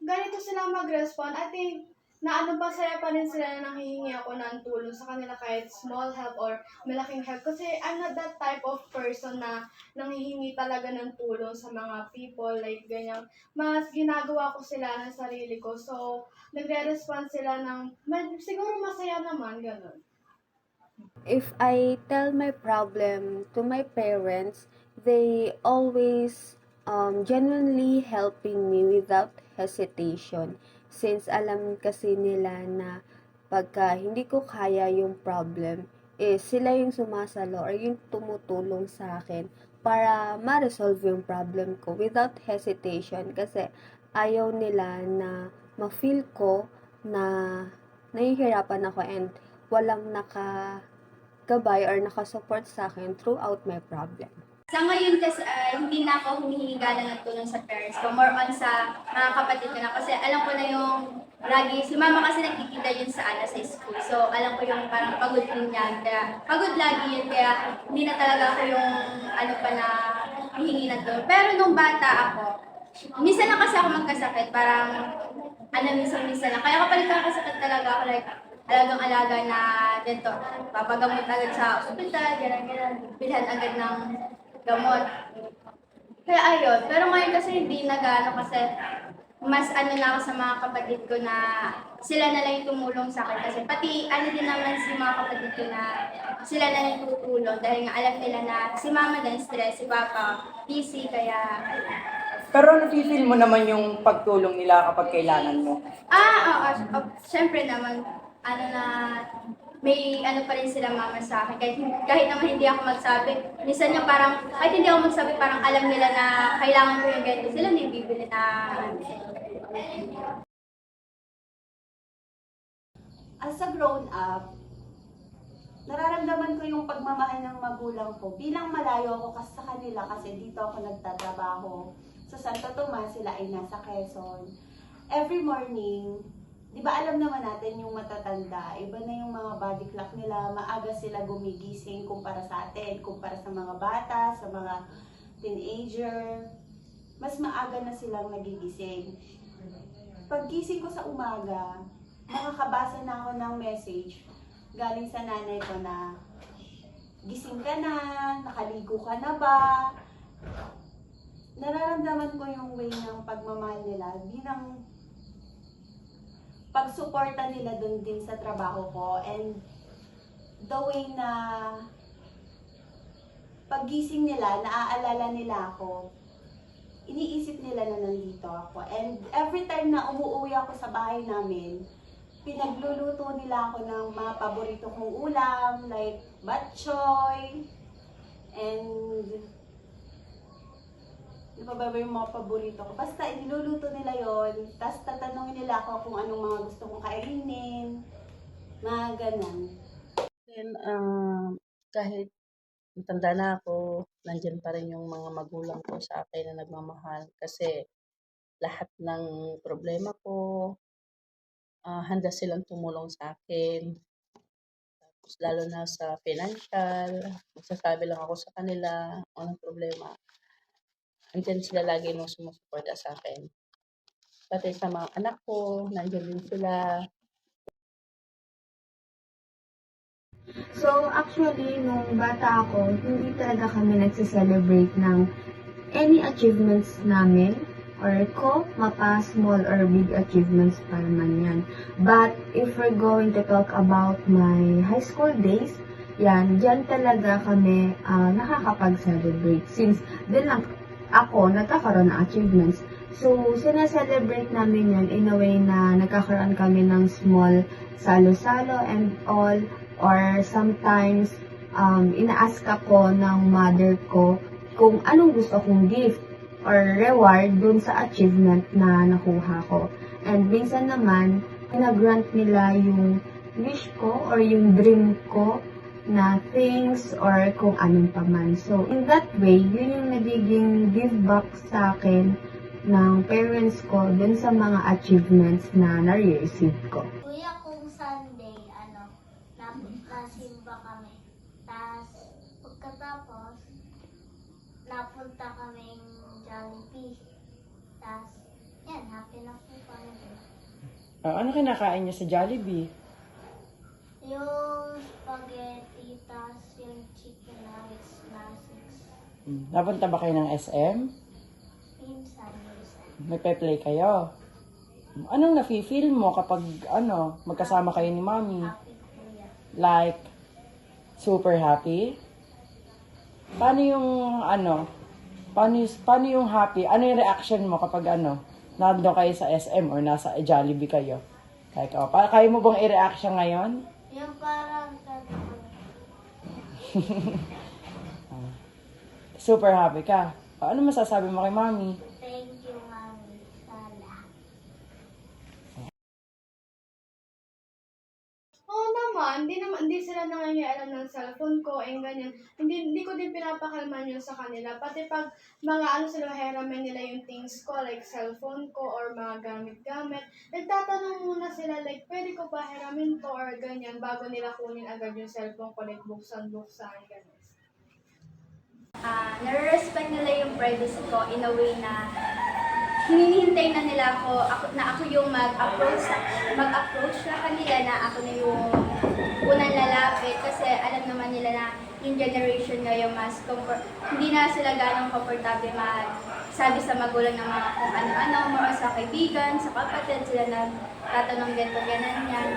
ganito sila mag-respond. I think na masaya pa rin sila na nanghihingi ako ng tulong sa kanila kahit small help or malaking help. Kasi I'm not that type of person na nanghihingi talaga ng tulong sa mga people, like ganyan. Mas ginagawa ko sila ng sarili ko. So, nagre-respond sila ng, siguro masaya naman, ganun. If I tell my problem to my parents, they always genuinely helping me without hesitation. Since alam kasi nila na pagka hindi ko kaya yung problem, sila yung sumasalo or yung tumutulong sa akin para ma-resolve yung problem ko without hesitation kasi ayaw nila na ma-feel ko na nahihirapan ako and walang nakagabay or nakasupport sa akin throughout my problem. Sa ngayon kasi hindi na ako humihingi galang ng tulong sa parents ko. More on sa mga kapatid ko na kasi alam ko na yung lagi, si mama kasi nagtitinda yun sa sa school. So alam ko yung parang pagod din niya. Kaya pagod lagi yun kaya hindi na talaga ako yung pa na hihingi ng tulong. Pero nung bata ako, minsan lang kasi ako magkasakit. Parang minsan lang. Kaya kapag nagkakasakit talaga ako like alagang-alaga na dito, papagamot agad sa ospital, gano'n, bilhan agad ng gamot. Kaya ayun, pero ngayon kasi hindi nag-ano kasi mas na ako sa mga kapatid ko na sila na lang yung tumulong sa akin kasi pati din naman si mga kapatid ko na sila na lang yung tutulong dahil nga alam nila na si mama din stress, si papa busy kaya Pero nafe-feel mo naman yung pagtulong nila kapag kailangan mo? oo, syempre naman na may pa rin sila mama sa akin. Kahit naman hindi ako magsabi, minsan yung parang, kahit hindi ako magsabi, parang alam nila na kailangan ko yung ganito. Sila na yung bibili na As a grown-up, nararamdaman ko yung pagmamahal ng magulang ko. Bilang malayo ako kasi sa kanila kasi dito ako nagtatrabaho. Sa Santo Tomas, sila ay nasa Quezon. Every morning, di ba alam naman natin yung matatanda, iba na yung mga body clock nila, maaga sila gumigising kumpara sa atin, kumpara sa mga bata, sa mga teenager, mas maaga na silang nagigising. Paggising ko sa umaga, makakabasa na ako ng message galing sa nanay ko na gising ka na, nakaligo ka na ba? Nararamdaman ko yung way ng pagmamahal nila bilang pagsuporta nila dun din sa trabaho ko and the way na paggising nila, naaalala nila ako, iniisip nila na nandito ako. And every time na umuwi ako sa bahay namin, pinagluluto nila ako ng mga paborito kong ulam, like batchoy, and ano pa ba yung mga paborito ko? Basta iniluluto nila yon, tapos tatanungin nila ako kung anong mga gusto kong kainin, mga ganun. Then, kahit matanda na ako, nandyan pa rin yung mga magulang ko sa akin na nagmamahal kasi lahat ng problema ko, handa silang tumulong sa akin. Tapos lalo na sa financial, magsasabi lang ako sa kanila kung anong problema. Andyan sila lagi nung sumusuporta sa akin. Pati sa mga anak ko, nandyan din sila. So, actually, nung bata ako, hindi talaga kami nagse-celebrate ng any achievements namin or ko, mapa small or big achievements pa man yan. But, if we're going to talk about my high school days, yan, dyan talaga kami nakakapag-celebrate. Since, din lang ako nagkakaroon ng achievements. So, sineselebrate namin yan in a way na nagkakaroon kami ng small salo-salo and all. Or sometimes, ina-ask ako ng mother ko kung anong gusto kong gift or reward dun sa achievement na nakuha ko. And minsan naman, pinagrant nila yung wish ko or yung dream ko na things or kung anong paman. So, in that way, yun yung nagiging give back sa akin ng parents ko dun sa mga achievements na na-receive ko. Kuya, kung Sunday, nasimba kami. Tapos, pagkatapos, napunta kaming Jollibee. Tapos, yan, happy na po kami. Ano kinakain niyo sa Jollibee? Yung spaghetti, tas yung chicken nuggets na 6. Napunta ba kayo ng SM? Minsan. May pe-play kayo? Anong nafe-feel mo kapag magkasama kayo ni Mami? Happy po yan. Like, super happy? Paano yung paano yung happy? Ano yung reaction mo kapag nandun kayo sa SM or nasa Jollibee kayo? Kaya mo bang i-react siya ngayon? Yung parang ganito. Super happy ka. Ano masasabi mo kay Mami? Thank you, Mami. Sa lahat. Oo naman, hindi sila nangangialam ng cellphone ko, ganyan. Hindi ko din pinapakalman yun sa kanila. Pati pag mga sila mahiraman nila yung things ko, like cellphone ko or mga gamit-gamit, nagtatanong muna sila, like, pwede ko ba hiramin to or ganyan, bago nila kunin agad yung cellphone ko, like, buksan, ganyan. Nare-respect nila yung privacy ko in a way na hinihintay na nila ako yung mag-approach sa kanila na ako na yung unang lalapit kasi alam naman nila na yung generation ngayon hindi na sila ganong komportable sabi sa magulang ng mga kung ano-ano, mga sa kaibigan, sa kapatid, sila na tatanong ganito, ganan yan.